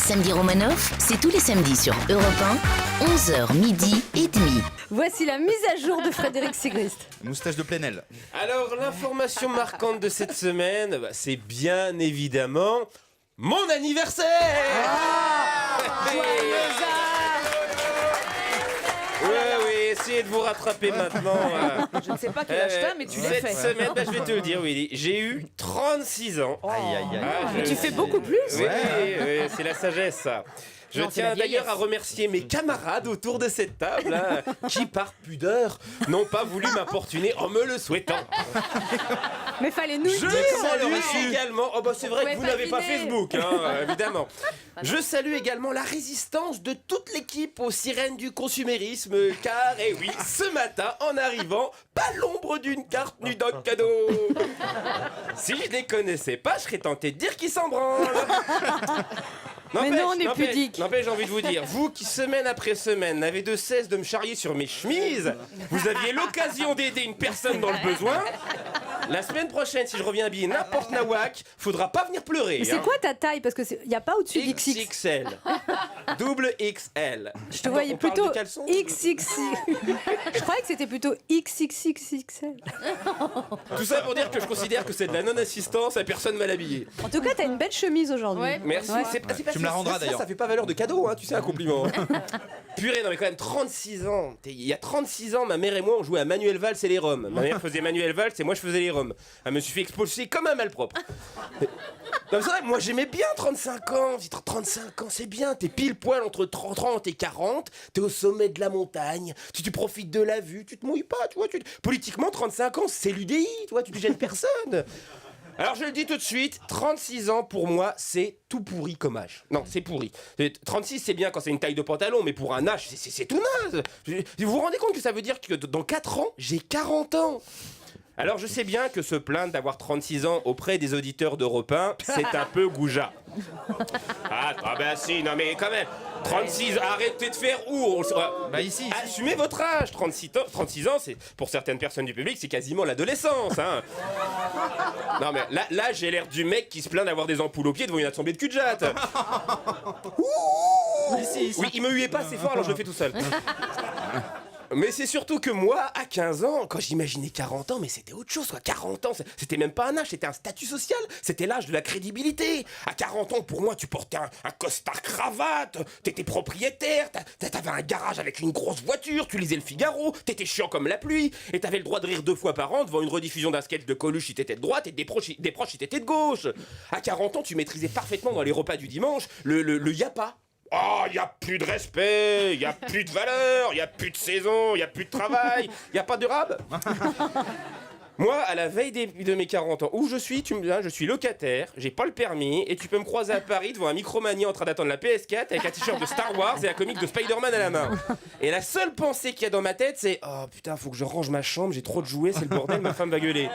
Samedi Romanoff, c'est tous les samedis sur Europe 1, 11h midi et demi. Voici la mise à jour de Frédéric Sigrist. Moustache de Plenel. Alors, l'information marquante de cette semaine, c'est bien évidemment mon anniversaire. Oui, essayez de vous rattraper maintenant. Je ne sais pas quel âge t'as, mais tu l'as Cette fait. semaine, je vais te le dire, Willy, j'ai eu 36 ans. Aïe, aïe, aïe. Mais tu fais beaucoup plus. Oui, oui, c'est la sagesse, ça. Je Non, c'est la tiens d'ailleurs vieillesse. à remercier mes camarades autour de cette table hein, qui, par pudeur, n'ont pas voulu m'importuner en me le souhaitant. Mais fallait nous le Je dire. salue également. Oh bah c'est vrai Ouais, que vous pas n'avez pas deviner. Facebook, hein, évidemment. Je salue également la résistance de toute l'équipe aux sirènes du consumérisme, car, eh oui, ce matin, en arrivant, pas l'ombre d'une carte ni d'un cadeau. Si je les connaissais pas, je serais tenté de dire qu'ils s'en branlent. Mais non, on est N'empêche, pudique. j'ai envie de vous dire, vous qui semaine après semaine n'avez de cesse de me charrier sur mes chemises, vous aviez l'occasion d'aider une personne dans le besoin. La semaine prochaine, si je reviens habillé n'importe nawak, faudra pas venir pleurer. Mais c'est quoi ta taille? Parce qu'il n'y a pas au-dessus d'XX. XXL. Double XL. Je te voyais On parle plutôt de caleçon XXX. Je croyais que c'était plutôt XXXXL. Tout ça pour dire que je considère que c'est de la non-assistance à personne mal habillée. En tout cas, t'as une belle chemise aujourd'hui. Ouais. Merci. Ouais. C'est pas Tu me la rendras, d'ailleurs. Ça fait pas valeur de cadeau, hein, tu sais, un compliment. Purée, non mais quand même 36 ans. Il y a 36 ans, ma mère et moi on jouait à Manuel Valls et les Roms. Ma mère faisait Manuel Valls et moi je faisais les Roms. Elle me suis fait expulser comme un malpropre. Non, mais c'est vrai, moi j'aimais bien 35 ans. 35 ans, c'est bien. T'es pile poil entre 30 et 40. T'es au sommet de la montagne. Tu profites de la vue. Tu te mouilles pas, tu vois. Politiquement, 35 ans, c'est l'UDI, tu vois. Tu ne gênes personne. Alors je le dis tout de suite, 36 ans pour moi c'est tout pourri comme âge. Non, c'est pourri. 36 c'est bien quand c'est une taille de pantalon, mais pour un âge c'est tout naze. Vous vous rendez compte que ça veut dire que dans 4 ans j'ai 40 ans? Alors je sais bien que se plaindre d'avoir 36 ans auprès des auditeurs d'Europe 1, c'est un peu goujat. Ah ben si, non mais quand même, 36, arrêtez de faire où Bah ici. Assumez votre âge, 36 ans, c'est pour certaines personnes du public, c'est quasiment l'adolescence. Hein. Non mais là j'ai l'air du mec qui se plaint d'avoir des ampoules aux pieds devant une assemblée de cul-de-jatte. Ici. Oui, il me huait pas assez fort, alors je le fais tout seul. Mais c'est surtout que moi, à 15 ans, quand j'imaginais 40 ans, mais c'était autre chose, quoi. 40 ans, c'était même pas un âge, c'était un statut social. C'était l'âge de la crédibilité. À 40 ans, pour moi, tu portais un costard cravate, t'étais propriétaire, t'avais un garage avec une grosse voiture, tu lisais le Figaro, t'étais chiant comme la pluie, et t'avais le droit de rire 2 fois par an devant une rediffusion d'un sketch de Coluche si t'étais de droite et des proches si t'étais de gauche. À 40 ans, tu maîtrisais parfaitement dans les repas du dimanche le yapa. Oh, y a plus de respect, y a plus de valeur, y a plus de saison, y a plus de travail, y a pas de rab. Moi, à la veille de mes 40 ans, où je suis, je suis locataire, j'ai pas le permis, et tu peux me croiser à Paris devant un Micromania en train d'attendre la PS4 avec un t-shirt de Star Wars et un comic de Spider-Man à la main. Et la seule pensée qu'il y a dans ma tête, c'est oh putain, faut que je range ma chambre, j'ai trop de jouets, c'est le bordel, ma femme va gueuler.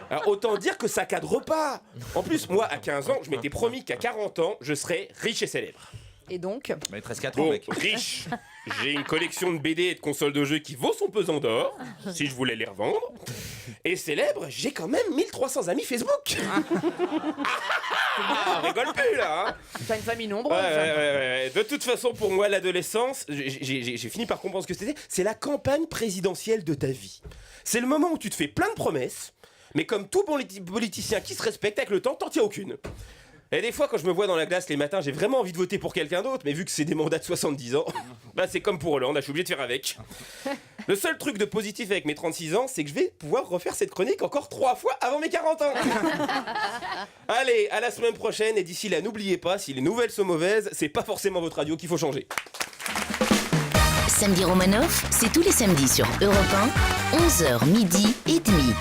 Alors autant dire que ça cadre pas. En plus, moi, à 15 ans, je m'étais promis qu'à 40 ans, je serais riche et célèbre. Et donc, Bah il te reste 4 ans, Bon, mec. riche, j'ai une collection de BD et de consoles de jeux qui vaut son pesant d'or, si je voulais les revendre. Et célèbre, j'ai quand même 1300 amis Facebook. On rigole plus là. Hein. t'as une famille nombreuse. Ouais. De toute façon, pour moi, l'adolescence, j'ai fini par comprendre ce que c'était. C'est la campagne présidentielle de ta vie. C'est le moment où tu te fais plein de promesses, mais comme tout bon politicien qui se respecte, avec le temps, t'en tiens aucune. Et des fois, quand je me vois dans la glace les matins, j'ai vraiment envie de voter pour quelqu'un d'autre, mais vu que c'est des mandats de 70 ans, bah c'est comme pour Hollande, je suis obligé de faire avec. Le seul truc de positif avec mes 36 ans, c'est que je vais pouvoir refaire cette chronique encore 3 fois avant mes 40 ans. Allez, à la semaine prochaine, et d'ici là, n'oubliez pas, si les nouvelles sont mauvaises, c'est pas forcément votre radio qu'il faut changer. Samedi Romanoff, c'est tous les samedis sur Europe 1, 11h midi et demi.